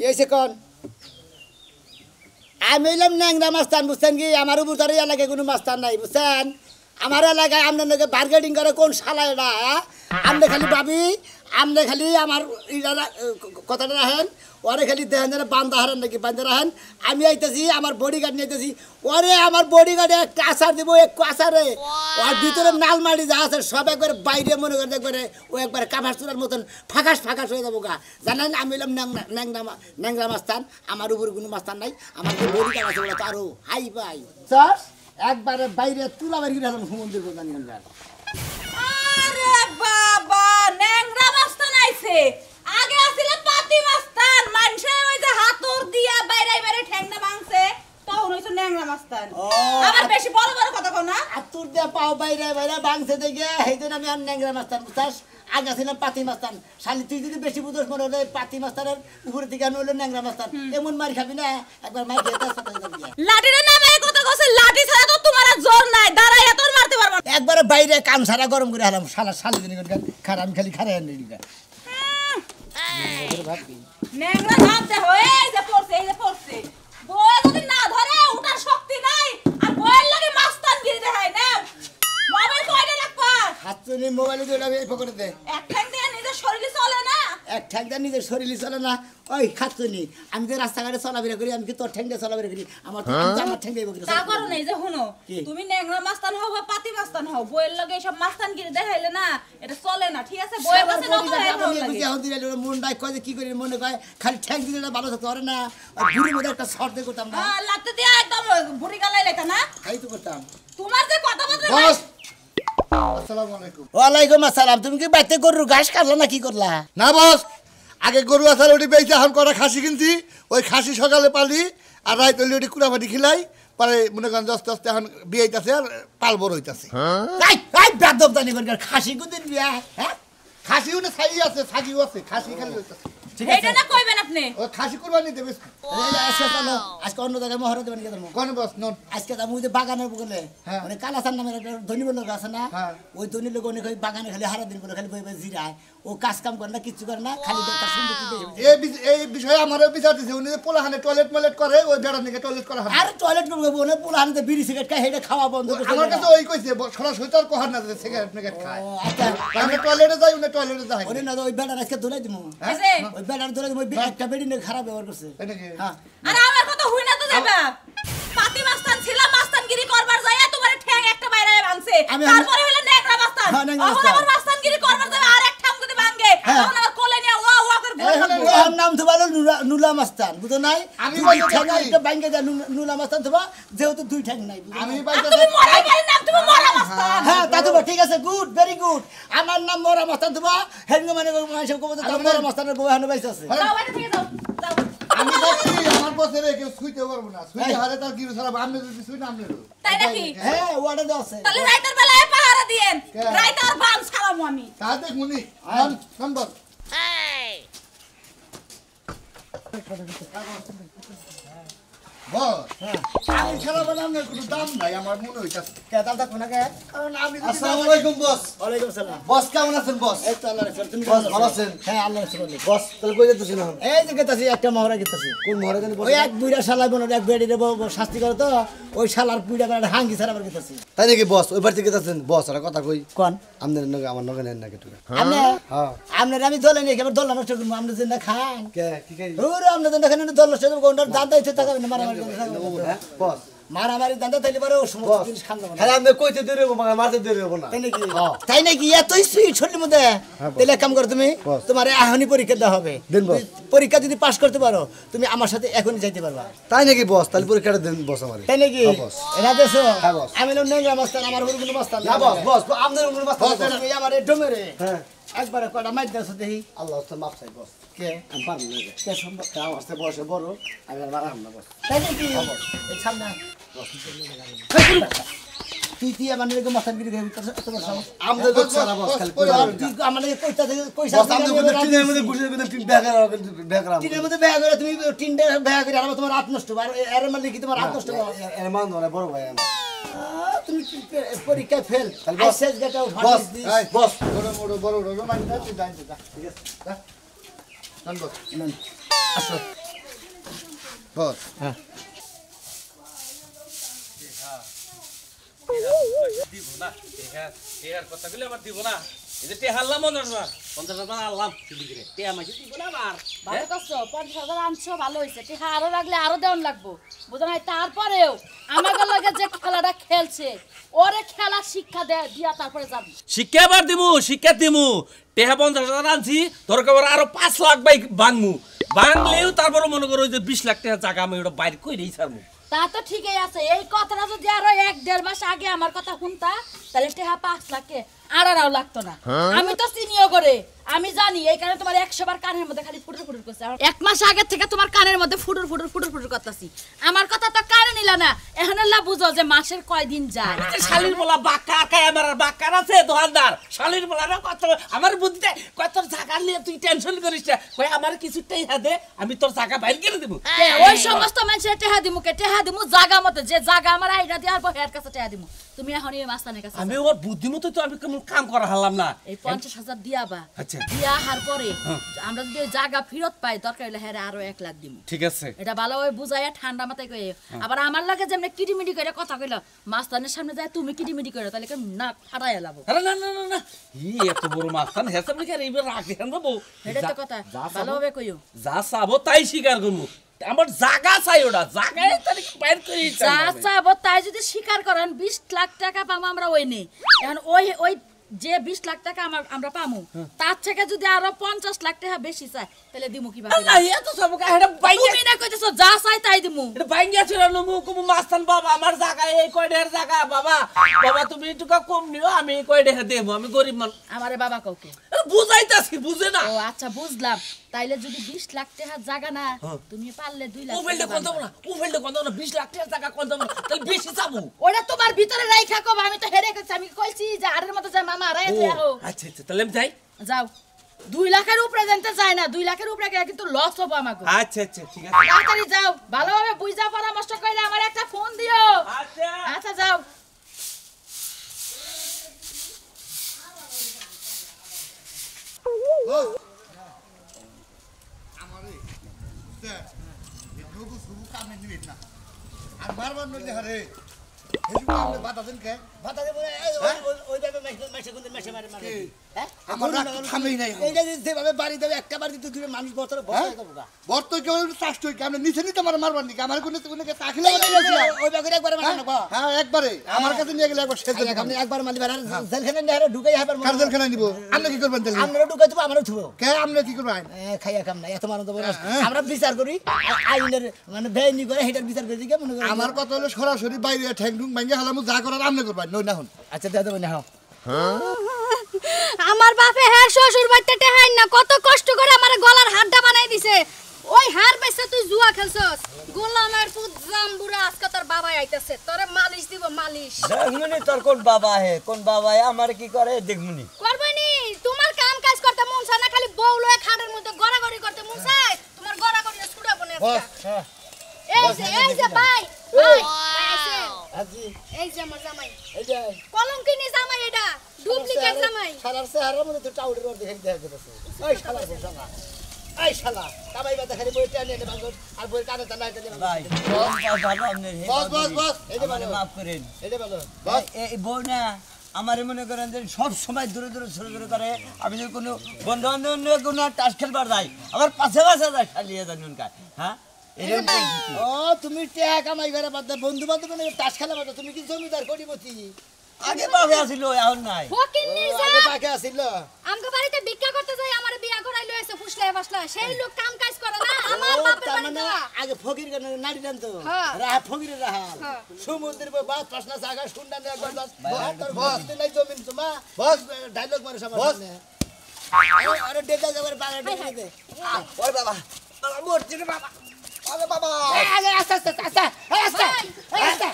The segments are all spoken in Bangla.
কি হয়েছে কোন আমি এলাম ন্যাংরা মাস্তান বুঝছেন কি আমার উপর ধরে এলাকায় কোনো মাস্তান নাই বুঝছেন আমার এলাকায় আপনার নাকি বার্গেটিং করে কোন শালা এটা আপনি খালি ভাবি আপনি খালি আমার কথাটা রাখেন ওরে খালি দেখেন যেন বান্ধা হারেন নাকি বান্ধা রাখেন আমি আইতেছি আমার বডিগার্ড নিয়ে আইতেছি ওরে আমার বডিগার্ডে একটা আচার দিব এক আচারে ওর ভিতরে নালমারি যা আছে সব একবারে বাইরে মনে করে একবারে ও একবারে কাভার চুলার মতন ফাঁকাশ ফাঁকাশ হয়ে যাবো গা জানেন আমি এলাম ন্যাংরা মাস্তান আমার উপরে কোনো মাস্তান নাই আমার যে বডিগার্ড আছে ওরা তো আরো হাই ভাই স্যার একবারে বাইরে তুলা বাড়ি গেলাম সমুদ্র জানি আরে বাবা ন্যাংরা মাস্তান আইছে আগে আছিল পাতি মাস্তান মানুষে ওই যে হাতর দিয়া বাইরে বাইরে ঠ্যাংনা ভাঙছে তখন হইছে ন্যাংরা মাস্তান আবার বেশি বড় বড় কথা কও না হাতর দিয়া পাও বাইরে বাইরে ভাঙছে দেখে সেইদিন আমি আর ন্যাংরা মাস্তান বুঝছাস আগে ছিলাম পাতি মাস্তান শালি তুই যদি বেশি বুঝোস মনে হলে পাতি মাস্তানের উপরে দিকে আমি হলো ন্যাংরা মাস্তান এমন মার খাবি না একবার মার খেতে লাঠিটা নামে কথা কইছে লাঠি ছাড়া তো তোমার আর জোর নাই দাঁড়াইয়া তোর মারতে পারবা না একবারে বাইরে কাম সারা গরম করে হলাম শালা শালি দিন খারাপ আমি খালি খারাপ আনি দিগা ন্যাংরা নাম দে এই যে পড়ছে বয় যদি না ধরে ওটার শক্তি নাই আর বয়ের লাগে মাস্তান গিরি দেখাই না মোবাইল কয়টা রাখবা হাতনি মোবাইলে দিলা এই পকেটে দে এক ঠ্যাং দিয়ে নিজের শরীরে চলে না এক ঠ্যাং দিয়ে নিজের শরীরে চলে না ওই খাতনি আমি যে রাস্তাঘাটে চলাফেরা করি আমি কি তোর ঠ্যাং দিয়ে চলাফেরা করি আমার ঠ্যাং দিয়ে তা করো না এই যে শুনো তুমি ন্যাংরা মাস্তান হও বা পাতি মাস্তান হও বয়ের লাগে সব মাস্তান গিরি দেখাইলে না এটা চলে না ঠিক আছে বয়ের কাছে না তো ভালো লাগে এখন দিলে মনটাই কয় যে কি করি মনে কয় খালি ঠ্যাং দিলে ভালো থাকতে পারে না আর বুড়ির মধ্যে একটা শর্ট দিয়ে করতাম না হ্যাঁ লাগতে দিয়া একদম বুড়ি গালাই লাইতা না তাই তো করতাম তোমার যে কথা বলতে বস আসসালামু আলাইকুম ওয়ালাইকুম আসসালাম তুমি কি বাইতে গরুর ঘাস কাটলা না কি করলা না বস আগে গরু আসার ওটি বেঁচে এখন করা খাসি কিনছি ওই খাসি সকালে পালি আর রাত হইলে ওটি কুড়াপাটি খিলাই পরে মনে করেন আস্তে আস্তে এখন বিয়ে হইতাছে আর পাল বড় হইতাছে বেদব জানি করে খাসি কোনদিন বিয়া হ্যাঁ খাসিও না ছাই আছে ছাগিও আছে খাসি খালি হইতাছে এটা না কইবেন আপনি ওই খাসি কুরবানি দেবে আজকে চলো আজকে অন্য জায়গায় মহরত দেবেন কেন কোন বস নন আজকে আমি ওই যে বাগানের বলে মানে কালাসান নামের একটা ধনী লোক আছে না ওই ধনী লোক অনেক ওই বাগানে খালি হারা দিন করে খালি বই বই জিরায় ও কাজ কাম করে না কিচ্ছু করে না খালি একটা সুন্দর এই বিষয়ে আমারও বিচার দিছে উনি পোলাহানে টয়লেট ময়লেট করে ওই বেড়া নিকে টয়লেট করা হয় আর টয়লেট করবো না পোলাহানে বিড়ি সিগারেট খায় হেডে খাওয়া বন্ধ করে আমার কাছে ওই কইছে সরাসরি তো আর কোহার না যে সিগারেট মেগারেট খায় আমি টয়লেটে যাই উনি টয়লেটে যাই ওরে না ওই বেড়ার আজকে ধরে দিমু ওই বেড়ার ধরে দিমু একটা বেড়ি নিয়ে খারাপ ব্যবহার করছে হ্যাঁ আর আমার কথা হই না তো যাবা পাতি মাস্তান ছিলা মাস্তানগিরি করবার যাইয়া তোমার ঠ্যাং একটা বাইরে ভাঙছে তারপরে হলো ন্যাংরা মাস্তান এখন আবার মাস্তানগিরি করবার যাবে আর এক ঠ্যাং যদি ভাঙে তখন আবার কোলে নিয়ে ওয়া ওয়া করে ঘুরে ওর নাম তো বলো নুলা মাস্তান বুঝো নাই আমি ঠ্যাং একটা ভাঙে দা নুলা মাস্তান তোমা যেহেতু দুই ঠ্যাং নাই আমি তুমি মরা গেলে নাম তুমি মরা মাস্তান হ্যাঁ তা তো ঠিক আছে গুড ভেরি গুড আমার নাম মরা মাস্তান তোমা হেন মানে মাইসব কবো তো মরা মাস্তানের বউ হানো বাইছে আছে যাও বাইরে থেকে যাও যাও আমি দেখছি আমার বসে কেউ শুইতে পারবো না শুইতে হারে তার গিরু ছাড়া আমি যদি শুই না আপনি তাই নাকি হ্যাঁ ওয়াটা দাও আছে তাহলে রাইতের বেলায় পাহারা দিয়েন রাইতে আর বান ছাড়ামু আমি তা দেখ মুনি নম্বর আমি খেলা বানানোর কোনো দাম নাই আমার মনে হইতাছে কেতাল থাকো না কে কারণ আমি আসসালামু আলাইকুম বস ওয়ালাইকুম আসসালাম বস কেমন আছেন বস এই তো আল্লাহর রাসূল তুমি বস ভালো আছেন হ্যাঁ আল্লাহর রাসূল বস তাহলে কই যেতেছেন এখন এই যে গেতাছি একটা মহড়া গেতাছি কোন মহারাজ জানি বস ওই এক বুইড়া শালা বনে এক বেড়ি দেব শাস্তি করে তো ওই শালার বুইড়া বেড়া হাঙ্গি ছাড়া আবার গেতাছি তাই নাকি বস ওই বাড়িতে গেতেছেন বস আর কথা কই কোন আমনের নগে আমার নগে নেন না কেটু আমনে হ্যাঁ আমনে আমি দলে নেই এবার দল নষ্ট করব আমনে জিন্দা খান কে কি কই ওরে আমনে জিন্দা খান দল নষ্ট করব কোনটার দাদা ইচ্ছে টাকা মারামারি হ্যাঁ বস মারামারি দাদা তাইলে পারে ও সমস্ত জিনিস খান না হ্যাঁ আমি কইতে দেরি হবো মারতে দেরি হবো না তাই নাকি তাই নাকি এতই সুইট ছোটর মধ্যে তাহলে কাম করো তুমি তোমার এখনই পরীক্ষা দেওয়া হবে পরীক্ষা যদি পাস করতে পারো তুমি আমার সাথে এখনই যাইতে পারবা তাই নাকি বস তাহলে পরীক্ষাটা দেন বস আমারে তাই নাকি এটা দেছো হ্যাঁ বস আমি লোক নেই মাস্টার আমার উপর কোনো মাস্টার না বস বস আমনের উপর মাস্টার বস তুমি আমার ডোমেরে হ্যাঁ একবারে কটা মাইর দেছো দেখি আল্লাহ তো মাফ চাই বস কে আমি পারি না কে সম্ভব আমার সাথে বয়সে বড় আমি আর মারাম না বস তাই নাকি এই সামনে তুই আমার নিয়ে মাস্টার গিরি এত বড় সাহস আমদের তো সারা বস খালি তুই আমার নিয়ে কইতা কইসা বস আমদের মধ্যে টিনের মধ্যে ঘুষে গেলে টিন বেকার টিনের মধ্যে বেয়া করে তুমি টিনটা বেয়া করে আর তোমার হাত নষ্ট আর এর মানে কি তোমার হাত নষ্ট এর মান ধরে বড় ভাই আমি তুমি পরীক্ষায় ফেল বস শেষ গেটা বস বস বড় বড় বড় মানে তুই জানতে যা ঠিক আছে যা চল বস আসো বস দিব না টেহার কথা বলে আমার দিব না এই যে টেহা আনলাম 50,000 আনলাম দিদিকে টেহা মাঝে দিব না আমার ভালো করছো 50,000 আনছো ভালো হয়েছে টিহা আরো লাগলে আরো দেওয়ান লাগবো বুঝো নাই তারপরেও আমাকে লাগে যে খেলাটা খেলছে ওরে খেলা শিক্ষা দিয়া তারপরে যাবি শিক্ষা এবার দিমু শিক্ষা দিমু টেহা 50,000 আনছি দরকার আরো 5 লাখ বাইক ভাঙমু ভাঙলেও তারপরে মনে করো যে 20 লাখ টাকা জায়গা আমি ওটা বাইর কইরেই ছাড়মু তা তো ঠিকই আছে এই কথাটা যদি আরো 1-1.5 মাস আগে আমার কথা শুনতা তাহলে টেহা 5 লাখে আড়াও লাগতো না আমি তো চিনিও করে আমি জানি এই কারণে তোমার 100 বার কানের মধ্যে খালি ফুটুর ফুটুর করছে এক মাস আগে থেকে তোমার কানের মধ্যে ফুটুর ফুটুর ফুটুর ফুটুর করতেছি আমার কথা তো কানে নিলা না এখন আল্লাহ বুঝো যে মাসের কয় দিন যায় শালির বলা বাক্কা খায় আমার বাক্কার আছে দোকানদার শালির বলা না কত আমার বুদ্ধিতে কত জায়গা নিয়ে তুই টেনশন করিস না কই আমার কিছুটাই হাতে আমি তোর জায়গা বাইর করে দেব ওই সমস্ত মানুষের টেহা দিমু জায়গা মতে যে জায়গা আমার আইনা দিয়ে আর হের কাছে টেহা দিমু তুমি এখন এই মাস্তানের কাছে আমি ওর বুদ্ধিমতো তো আমি কোনো কাম করা হারলাম না এই 50,000 দিয়াবা আচ্ছা। দিয়া হার পরে আমরা যদি ওই জায়গা ফেরত পাই দরকার হলে হ্যাঁ আরো 1 লাখ দিমু ঠিক আছে এটা ভালোভাবে বুঝাইয়া ঠান্ডা মাথায় কই আবার আমার লাগে যেমন কিটিমিটি করে কথা কইলো মাস্তানের সামনে যায় তুমি কিটিমিটি করে তাহলে কেন না ফাটাইয়া লাবো আরে না না না না এত বড় মাস্তান হেসাব লিখে এইবার রাখি আন দেবো এটা তো কথা ভালোভাবে কইও যা চাবো তাই স্বীকার করবো আমার জায়গা চাই ওটা জায়গায় তাহলে বাইর করে যা চাবো তাই যদি স্বীকার করেন 20 লাখ টাকা পাবো আমরা ওই নেই এখন ওই যে 20 লাখ টাকা আমরা পামু তার থেকে যদি আরো 50 লাখ টাকা বেশি চাই তাহলে দিমু কি ভাবে না এত সব এটা বাইরে তুমি না কইতেছো যা চাই তাই দিমু এটা বাইরে ছিল নমু কম মাস্তান বাবা আমার জায়গায় এই কয়ডের জায়গা বাবা বাবা তুমি একটু কম নিও আমি এই কয়ডে দেব আমি গরিব মানুষ আমারে বাবা কাউকে বুঝাইতাছি বুঝে না ও আচ্ছা বুঝলাম তাইলে যদি 20 লাখ টাকা জায়গা না তুমি পারলে 2 লাখ ওভেলটা কোন দেব না ওভেলটা কোন দেব না 20 লাখ টাকা জায়গা কোন দেব না তাহলে বেশি চাবো ওটা তোমার ভিতরে রাইখা কব আমি তো হেরে গেছি আমি কইছি যে আরের মতো যায় মামা রাই যাও আচ্ছা আচ্ছা তাহলে আমি যাই যাও 2 লাখের উপরে জানতে চাই না 2 লাখের উপরে গেলে কিন্তু লস হবে আমাকে আচ্ছা আচ্ছা ঠিক আছে তাড়াতাড়ি যাও ভালোভাবে বুঝা পরামর্শ কইলে আমার একটা ফোন দিও আচ্ছা আচ্ছা যাও আমারে লোক শুরু কামে নিবে না আর মারবার নইলে হারে হেজু কামে বাতা দেন কে ভাতা দেব ওই ভাবে মেশে গুন্দে মেশে মারে মারে হ্যাঁ আমার রাগ থামেই নাই এই যে যেভাবে বাড়ি দেবে একটা বাড়ি দিতে দুই মানুষ বছরে বসে দেবো গা বর্ত কেউ চাষ্ট হই কামে নিচে নিতে মারবার নি আমার কোনে কোনে তাকিলে ওই বাগরে একবার মারা নেবো হ্যাঁ একবারে আমার কাছে নিয়ে গেলে একবার সেজে আপনি একবার মালি বাড়ার জেলখানে নেহারে ঢুকাই হাবার কারজেল খানা নিব আপনি কি করবেন তাহলে আমরা ঢুকাই দেবো আমারও থুবো কে আপনি কি করবেন খাইয়া কাম না এত মানুষ দেবো আমরা বিচার করি আইনের মানে বেআইনি করে সেটার বিচার করি দিকে মনে করি আমার কথা হলো সরাসরি বাইরে ঠ্যাং ঠুং ভাঙে হালামু যা করার আপনি করবেন নই না হন আচ্ছা দিয়ে দেবো না আমার বাপে হ্যাঁ শ্বশুর বাড়িতে টেহাই না কত কষ্ট করে আমার গলার হাড়টা বানাই দিছে ওই হার বেচে তুই জুয়া খেলছস গোলামের পুত জাম্বুরা আজকে তোর বাবা আইতাছে তোরে মালিশ দিব মালিশ দেখমনি তোর কোন বাবা হে কোন বাবা হে আমার কি করে দেখমনি করবনি তোমার কাম কাজ করতে মন চায় না খালি বউ লয়ে খাটের মধ্যে গড়াগড়ি করতে মন চায় তোমার গড়াগড়ি ছুড়া বনে এই যে ভাই আইছে আজি এই যে আমার জামাই এই যে কলঙ্কিনী জামাই এটা ডুপ্লিকেট জামাই শালার চেহারার মধ্যে তো টাউডের মধ্যে দেখে দেখা যেতেছে ওই শালা শালা এই শালা কামাই বাতা খালি বই টানে এনে ভাঙর আর বই কানে টানা এটা দেবা ভাই বাবা আপনি বস বস বস এই যে আমারে বলো মাফ করেন এটা বলো বস এই বউ না আমারে মনে করেন যে সব সময় দূরে দূরে ছোট ছোট করে আমি যদি কোনো বন্ধু বান্ধব নিয়ে কোনো টাস খেলবার যাই আমার পাশে পাশে যায় খালিয়ে জানুন কায় হ্যাঁ এরকম পরিস্থিতি। ও তুমি টাকা কামাই করে বাদ বন্ধু বান্ধব নিয়ে তাস খেলা বাদ তুমি কি জমিদার কোটিপতি আগে বাবা আছিল এখন নাই ফকিন্নির আগে জাত পাকে আসিল আমগো বাড়িতে ভিক্ষা করতে যাই আমার বিয়া করাই লইছে ফুসলায় বাসলায় সেই লোক কাম কাজ করে না আমার বাপের তার বাড়ি মানে দেওয়া আগে ফকির কেন নারী জানতো হ্যাঁ। রাহা ফকিরের রাহা হ্যাঁ। সমুদ্রের বাস পাশনা জায়গা শুননা না একবার বাস তোর নাই জমিন তোমা বস ডায়লগ মারে সবার সামনে আরে ডেটা যাবার বাড়া ডেটা দে ওই বাবা বাবা মরছি রে বাবা আরে বাবা আরে আস্তে আস্তে আস্তে আস্তে আস্তে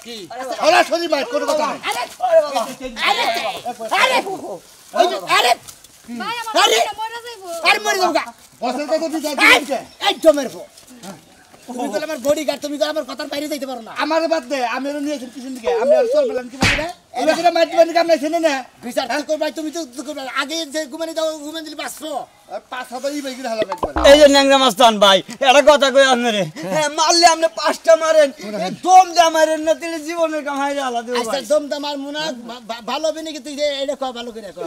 কি সরাসরি মাইক কোনো কথা নাই আরে ওরে বাবা আরে আরে আরে ভাই আমার আরে! বাড়িটা মরে যাইবো আরে মরে যাবো গা বসের কথা বিচার এই দিতে একদমের ফো তুমি বলে আমার বডি গার্ড তুমি আমার কথার বাইরে যাইতে পারো না আমার বাদ দে আমি নিয়েছি পিছন দিকে আমি আর চল বললাম কি বলে এরা কিনা মাটি মাটি কাম নাইছে না বিচার তো করবাই তুমি তো করবাই আগে যে ঘুমানি দাও ঘুমানি দিলে বাঁচবো পাঁচ হাজার ই বাইক হালাম একবার এই যে ন্যাংরা মাস্তান ভাই এটা কথা কই আপনারে হ্যাঁ মারলে আপনি 5টা মারেন দম দে মারেন না তাহলে জীবনের কামাই আলাদা দেব আচ্ছা দম দামার মুনা ভালো হবে নাকি তুই এটা কো ভালো করে কো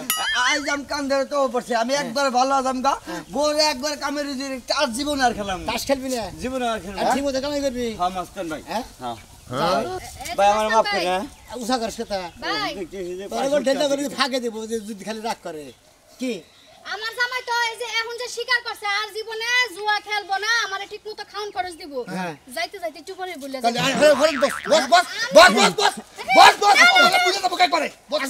আজ আম কান ধরে তো পড়ছে আমি একবার ভালো আদাম গা বোরে একবার কামের তার জীবন আর খেলাম তাস খেলবি না জীবন আর খেলাম আর ঠিক মতো কামাই করবি হ্যাঁ মাস্তান ভাই হ্যাঁ হ্যাঁ ভাই আমার মাফ করে উষা করছ কথা ভাই তোর ঢেলা করে ফাঁকে দেব যদি খালি রাগ করে কি আমার জামাই তো এই যে এখন যে স্বীকার করছে আর জীবনে জুয়া খেলবো না আমারে ঠিকমতো খাওন খরচ দিব যাইতে যাইতে চুপরে বলে তাহলে হরেন বস বস বস বস বস বস বস বস বুঝে তো বকাই করে বস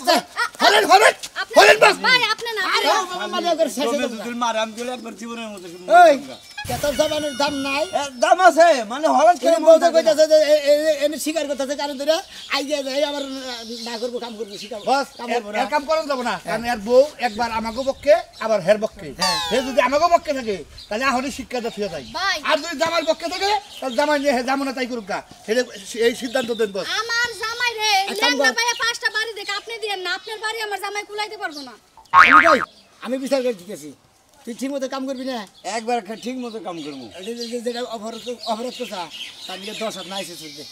হরেন হরেন হরেন বস ভাই আপনি না আরে মানে করে শেষ তুমি হয়ে যদি মার আমি গেলে একবার জীবনের মতো ওই কত জবানের দাম নাই দাম আছে মানে হলাদ কেন বলতে কইতাছে যে এনে স্বীকার করতেছে কারণ ধরে আইয়া যায় আবার না করব কাম করব শিখাবো বস কাম করব না এর কাম করন যাব না কারণ এর বউ একবার আমাগো পক্ষে আবার হের পক্ষে হে যদি আমাগো পক্ষে থাকে তাহলে আহনি শিক্ষা দিয়ে যায় ভাই। আর যদি জামার পক্ষে থাকে তাহলে জামাই নিয়ে হে জামনা তাই করুক গা এই সিদ্ধান্ত দেন বস আমার জামাই রে লেঙ্গা পায়ে 5টা বাড়ি দেখে আপনি দিয়েন না আপনার বাড়ি আমার জামাই কুলাইতে পারবো না আমি বিচার করে দিতেছি তুই ঠিক মতো কাম করবি না একবার ঠিক মতো কাম করবো যেটা অপরাধ করছা তার নিয়ে 10 হাত নাইছে শুনতে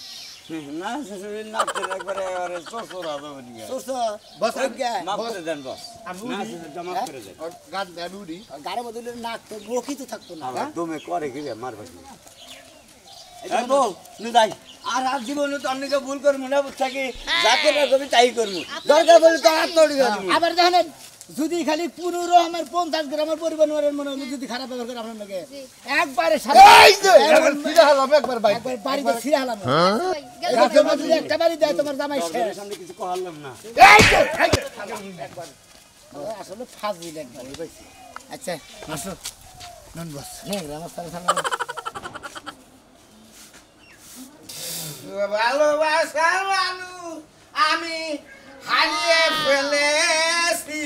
না শেষে না একবারে আরে সসর হবে বলিয়া সোর্স বস মাফ করে দেন বস না শেষে জমা করে দেন গান গানুডি গাড়ি বদলে নাক তো মুখই তো থাকতো না আমার দমে করে কি মার বাকি এই বল নুদাই আর জীবনে তো অনেকে ভুল করে মনে বুঝছা কি যা করে কবি তাই করমু দরকার বলে তো হাত তড়ি দেবো আবার দেখেন যদি খালি 15 আমার 50 গ্রামের পরিবারের মনে যদি খারাপ ব্যবহার করে আপনার লগে একবারে এই যে একবার ফিরে হলাম একবার বাইক একবার বাড়িতে ছিড়ে হলাম ভাই, গেল। রাতের মধ্যে যদি একটা বাড়ি দেয় তোমার জামাই শেষ সামনে কিছু কহালাম না এই যে আসলে ফাজিল একবার বুঝছি আচ্ছা আসো নন বস হ্যাঁ আমার সামনে ভালোবাসার মানুষ আমি হারিয়ে ফেলেছি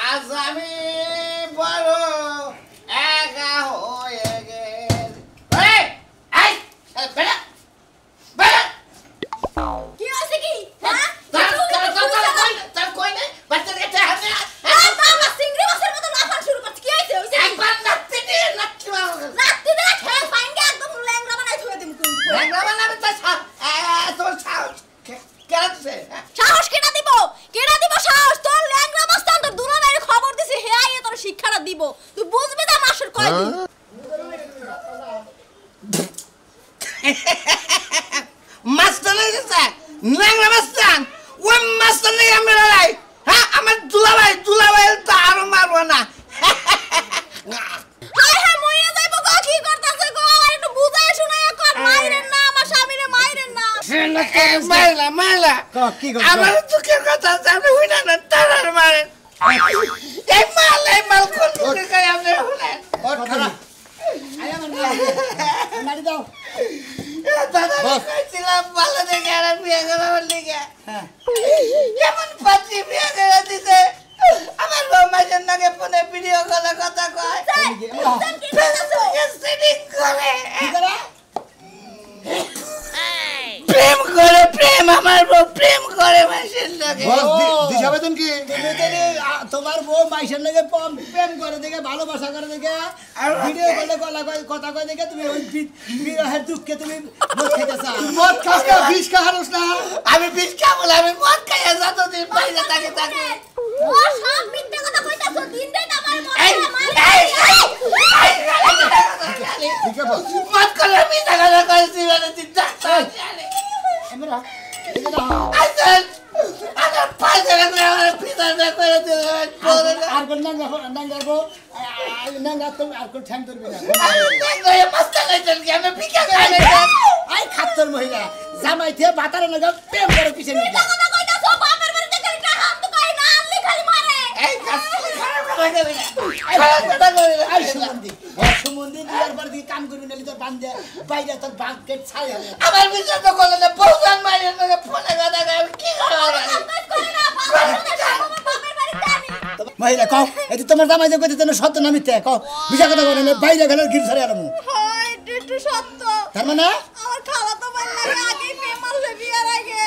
আজ আমি বড় একা হয়ে গেছি কি হইছে কি হ্যাঁ তার কই নাই বাচ্চার কাছে হাতে এই বাবা চিংড়ি মাছের মতো লাফান শুরু করছে কি হইছে হইছে একবার নাচতে দিয়ে নাচতে পারবো রাত্রি বেলা খেয়ে ফাইঙ্গা একদম ল্যাংড়া বানাই থুয়ে দিমু তোর সাহস কেরাচ্ছে সাহস কেডা দিব সাহস তোর ল্যাংড়া মাস্তান তোর দুলাভাইয়ের খবর দিছি হে আইয়ে তোর শিক্ষাটা দিব তুই বুঝবি না মাসের কয়দিন মাস্টার গেছে ন্যাংরা মাস্টার ওই মাস্টার নেই আমি লড়াই হ্যাঁ আমার দুলাভাই তো আরো মারবো না হায় হায় মইয়া যাইবো গো কি করতাছে গো আর একটু বুঝায় শুনায় কর মাইরেন না আমার স্বামীরে মাইরেন না মাইলা কি করছ আমার দুঃখের কথা জানো হই না তারার মারেন এই মাল কোন মুখে গায় আপনি শুনেন ওর খারাপ আয় আমার মারি দাও দাদা কইছিলাম ভালো দেখে আর বিয়ে করার লিগে হ্যাঁ এমন পাত্রী বিয়ে করে দিতে আমার বৌমার নাকি ফোনে ভিডিও কলে কথা কয় ফেসবুকে সেটিং করে কি করে প্রেম আমার বউ প্রেম করে মাসের লাগে বস দিশা বেতন কি তুমি যদি তোমার বউ মাইশের লগে প্রেম করে দেখে ভালোবাসা করে দেখে ভিডিও করলে কথা কয় দেখে তুমি ওই বিরহের দুঃখে তুমি মদ খাইতেছ মদ খাস না বিষ খাহারস না আমি বিষ খাবো না, আমি মদ খাইয়া যতদিন বাইরে থাকি থাকি ও সব মিথ্যা কথা কইতাছো দিন দিন আমার মনে এই, ঠিক আছে বস মদ করে মিথ্যা কথা কইছি মানে তুই ডাক্তার এমরা এদিকে দাও আসেন আমার পাশে রেখে আমার পিতার করে দিলে আর কোন নাঙ্গাবো নাঙ্গা তুমি আর কোন ঠ্যাং ধরবি না আমি ভিক্ষা খাই আই খাত্তর মহিলা জামাই থেকে বাতারে লাগা প্রেম করে পিছে নিয়ে মিথ্যা কথা কইতাছো বাপের বাড়িতে গেলি না হাত তো কই না আনলি খালি মারে এই খারাপ কথা কবি না খারাপ কথা কবি না আই সুমন্দি বিয়ার পর দিয়ে কাম করবি নালি তোর বান্ধে বাইরে তোর বাকেট ছাই হবে আমার বিশ্বাস তো করলে না বহুজন মাইনের লগে ফোনে কথা কই আমি কি করব কাজ করে না বাপের বাড়িতে আমি মহিলা কও এই তোমার জামাই যে কইতে সত্য না মিথ্যা কও বিশা কথা বলে না বাইরে গেলে গির ছাড়ে আলমু হয় একটু সত্য তার মানে আমার খালা তো বল লাগে আগে প্রেম মারলে বিয়ার আগে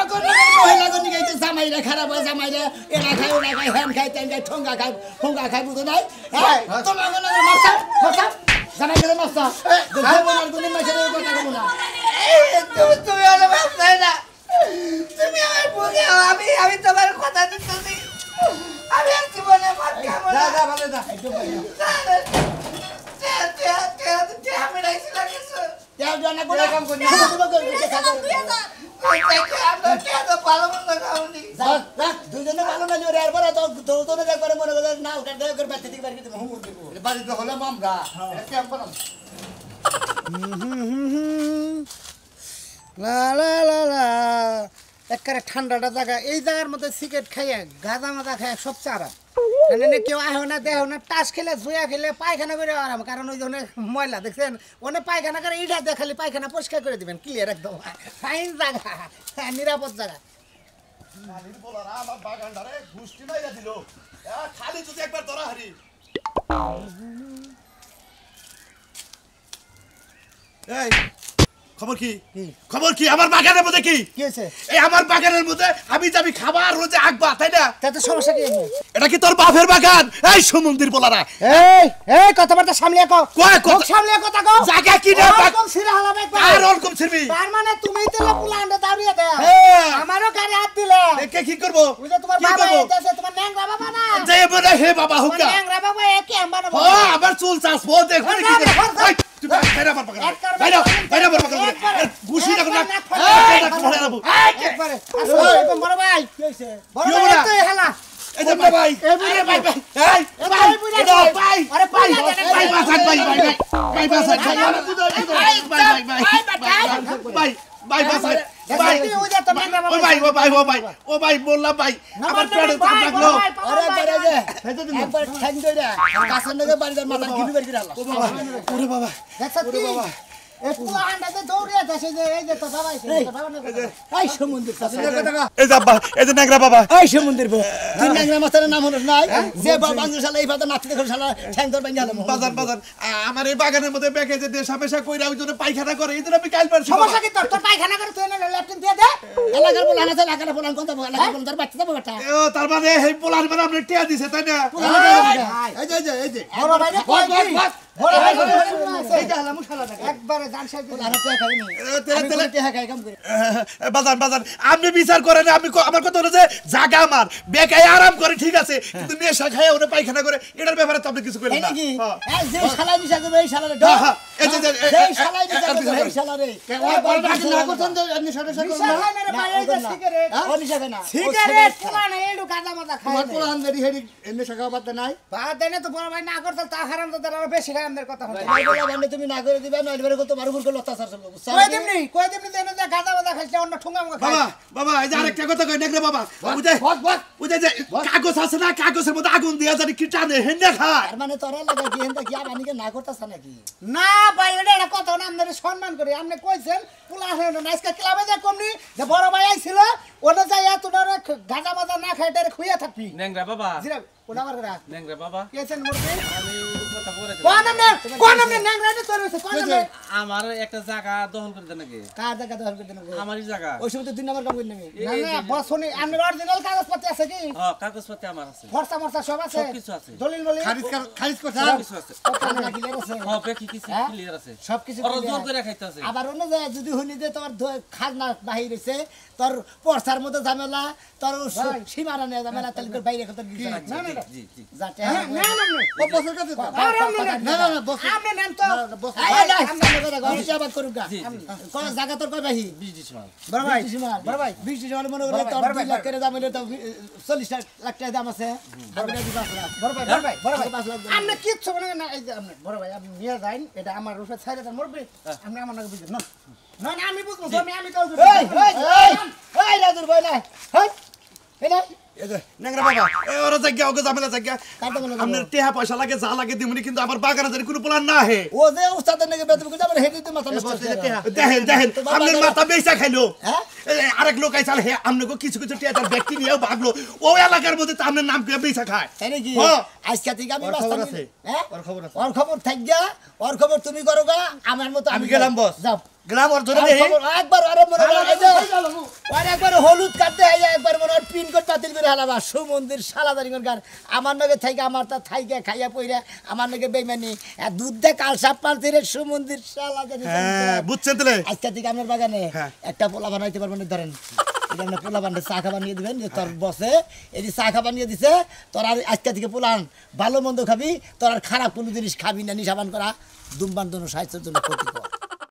তোমাকে মহিলা গনি গাইতে জামাইরা খারাপ হয় জামাইরা এরা খায় ওরা খায় হ্যান খায় তেন খায় ঠোঙ্গা খায় বুঝো নাই তোমাকে মারছা জামাই গেলে মারছা বোনার গুলি মাইছে কথা কব না তুমি আমার বাচ্চাই না তুমি আমার বুঝে আমি তোমার কথা দিতেছি আমি আর জীবনে মার খাবো না যা ভালো যা একটু আমি রাইছিলাম কিছু তেল জানা কোন কাম করি না তোমাকে থাকো দুজনে ভালো না জোরে আর বড় তো তোনে যা করে মনে করে না ওটা দেয় করে বাচ্চা দিকে বাড়ি দিতে হুমুর দিব বাড়িতে হলে মামরা ক্যাম্প বানাম লা লা লা লা একেবারে ঠান্ডাটা জায়গা এই জায়গার মধ্যে সিগারেট খাইয়া গাঁজা মাদা খাইয়া সব চারা এনে কেউ আহে না দেহ না টাস খেলে জুয়া খেলে পায়খানা করে আরাম কারণ ওই ধরনের ময়লা দেখছেন ওনে পায়খানা করে এইটা দিয়ে খালি পায়খানা পরিষ্কার করে দিবেন ক্লিয়ার একদম ফাইন জায়গা নিরাপদ জায়গা আমার বাগানটারে গুষ্টি মাইরা দিল খালি যদি একবার ধরা হারি এই খবর কি আমার বাগানের মধ্যে কি হয়েছে এই আমার বাগানের মধ্যে আমি যাবি খাবার রোজে আঁকবা তাই না তাতে সমস্যা কি এটা কি তোর বাপের বাগান এই সমুদ্রের বলারা এই এই কথাবার্তা সামলিয়ে কও কয় কথা সামলিয়ে কথা কও জায়গা কি রে এরকম সিরা হলাম একবার আর ওরকম ছিড়বি তার মানে তুমি তেলা পুলান্ডে দাঁড়িয়ে দাও হ্যাঁ। আমারও গাড়ি হাত দিলে দেখে কি করব ওই যে তোমার কি বাবা করব এসেছে তোমার ন্যাংরা বাবা না যে বলে হে বাবা তোমার হুকা ন্যাংরা বাবা একে আম্বানা ও আবার চুল চাষ বল দেখ কি করে এই, তুই বাইরে আমার বাগান বাইরে আমার বাগান গুছি না না একবারে আসো একদম বড় ভাই কি হইছে বড় কি ভাই হলো না? তো হেলা এই যে ভাই আরে ভাই এই এটা ভাই আরে ভাই ভাই বাসাত ভাই বাসাত ভাই বাসাত ভাই ওই যে তো ন্যাংরা বাবা ও ভাই বললাম ভাই আমার পেটে চাপ লাগলো আরে বেরে যে একবার ঠ্যাং দইরা কাছের লগে বাড়ির মাথা গিনি বের করে আল্লাহ ওরে বাবা দেখছ কি এই পুলা হান্ডাতে দৌড়িয়ে যাচ্ছে যে এই যে তো বাবা এসে বাবা না এই সমুদ্র এই যে আব্বা এই যে নাগরা বাবা এই সমুদ্র তুই ন্যাংরা মাছের নাম হলো নাই যে বাংলা শালা এই ভাতা নাচতে দেখো শালা ঠ্যাং ধর ভাঙা হলো বাজার আমার এই বাগানের মধ্যে বেঁকে যে দেশা পেশা কইরা ওই জন্য পায়খানা করে এই জন্য আমি কাল পারছি সমস্যা কি তোর তোর পায়খানা করে তুই না ল্যাপটপ দিয়ে দে এলাকার বলান আছে এলাকার বলান কোন এলাকার বলান তার বাচ্চা যাবো বেটা ও তার মানে এই পোলার মানে আপনি টিয়া দিছে তাই না এই যে বড় ভাই না বস বড় ভাই এইটা হলাম শালাটা একবারে জান সাহেব বলান তে খাই নি তেলে তে খাই কাম করে বাজার আপনি বিচার করেন আমি আমার কথা হলো যে জায়গা আমার বেকায় আরাম করে ঠিক আছে কিন্তু নেশা খায় ওরে পায়খানা করে এটার ব্যাপারে তো আপনি কিছু করেন এই না নাকি এই যে শালা দিছা করবে এই শালারে এই যে এই শালা দিছা করবে এই শালারে ওই বড় না করতেন তো আপনি ছোট ছোট বিশাল রে ভাই এই যে সিগারেট ও নিশা না সিগারেট পুলা না এডু গাঁজা মাদা খায় তোমার পোলান দেরি হেডি এমনি শাখা বাদ নাই বাদ দেনে তো বড় ভাই না করতে তা হারাম তো তারা বেশি খায় আমাদের কথা হলো ভাই বলা বন্ধ তুমি না করে দিবে নইলে বেরে তোমার উপর কোন অত্যাচার চলবে বুঝছো কই দেমনি দেনে যে গাঁজা মাদা খাইছে অন্য ঠুঙ্গা মুঙ্গা খায় বাবা এই যে আরেকটা কথা কই নাকি বাবা বুঝে যে কাগজ আছে না কাগজের মধ্যে আগুন দিয়া জানি কি টানে হেন্না খায় তার মানে তোরা লাগা কি হেনটা কি আবানিকে না করতাছ নাকি না ভাই এটা কথা না আমাদের সম্মান করি আপনি কইছেন পুলা হেন আজকে ক্লাবে যা কমনি যে বড় ভাই আইছিল ওটা যাই তোরা গাঁজা মাদা না খায় তারে খুইয়া থাকবি ন্যাংরা বাবা জিরা ওটা আমার রাখ ন্যাংরা বাবা কেছেন মুরবি আমি কথা বলে কোন নামে ন্যাংরা নে তোর হইছে কোন নামে আমার একটা জায়গা দখল করে দেন নাকি কার জায়গা দখল করে দেন আমারই জায়গা ওই সময় তো 2 নম্বর কাম করে নেবে না না বস শুনি আপনি অরিজিনাল কাগজপত্র আছে কি হ্যাঁ কাগজপত্র আমার আছে ফর্সা মর্সা সব আছে সবকিছু আছে। দলিল বলি খারিজ করছা সবকিছু আছে কথা না কি আছে হ্যাঁ বেকি কিছু ক্লিয়ার আছে সবকিছু ওরা জোর করে খাইতে আছে আবার অন্য যে যদি হইনি যে তোমার খাজনা বাহির হইছে তোর পর্সার মধ্যে ঝামেলা তোর সীমানা নিয়ে ঝামেলা তাহলে তোর বাইরে কত কিছু না না না জি জি যাতে না না না ও বসের কাছে না না না বস আপনি নেন তো এই না আমরা কথা গনি আবার করুগা জি, কোন জায়গা তোর কই বাহি 20 ডিসমাল বড় ভাই বড় ভাই 20 ডিসমাল মনে করে তোর 2 লাখ করে দাম হইলে তো 40 লাখ টাকা দাম আছে আমি দিই 5 লাখ বড় ভাই বড় ভাই আপনি কিচ্ছু বলেন না এই যে আপনি বড় ভাই আপনি নিয়ে যান এটা আমার রূপে ছাইরে দেন মরবে আপনি আমার নাকি বুঝেন না না না আমি বুঝবো আমি কাউ এই এই রাজুর ভাই না হই এই না এই যে নাগরা বাবা এই ওরা জায়গা ওকে ঝামেলা জায়গা কাটতে বলে আপনার টেহা পয়সা লাগে যা লাগে দিমুনি কিন্তু আমার বাগানে জানি কোনো প্ল্যান না হে ও যে উস্তাদের নাকি বেতন করে আমার হেডি তো মাথা নষ্ট করে দেখেন আপনার মাথা বেচা খাইলো হ্যাঁ? আরেক লোক আইসাল হে আপনাকে কিছু কিছু টিয়াটার ব্যক্তি নিয়েও ভাগলো ও এলাকার মধ্যে তো আপনার নাম করে বেচা খায় তাই নাকি হ্যাঁ। আজকে থেকে আমি ওর রাস্তা খবর নিয়ে- আছে। হ্যাঁ ওর খবর আছে। ওর খবর থাক গা ওর খবর তুমি করো গা আমার মতো আমি গেলাম, বস। যাও গ্রাম ওর ধরে দেখি একবার আরে মনে হয় এই যে আর একবার হলুদ কাটতে হয় একবার মনে হয় পিন কোড বাতিল করে হালাবা সুমন্দির সালাদারি গান আমার নগে থাইকা আমার তা থাইকা খাইয়া পইরা আমার নগে বেইমানি আর দুধ দে কাল সাপ পালতিরে সুমন্দির সালাদারি হ্যাঁ বুঝছেন তাহলে আজকে থেকে আপনার বাগানে একটা পোলা বানাইতে পারবেন না, ধরেন এটা আপনার পোলা বানিয়ে চা খা বানিয়ে দিবেন যে তোর বসে এই যে চা খা বানিয়ে দিছে তোর আর আজকে থেকে পোলান ভালো মন্দ খাবি তোর আর খারাপ কোনো জিনিস খাবি না, নিশাবান করা ধূমপান জন্য স্বাস্থ্যের জন্য ক্ষতিকর।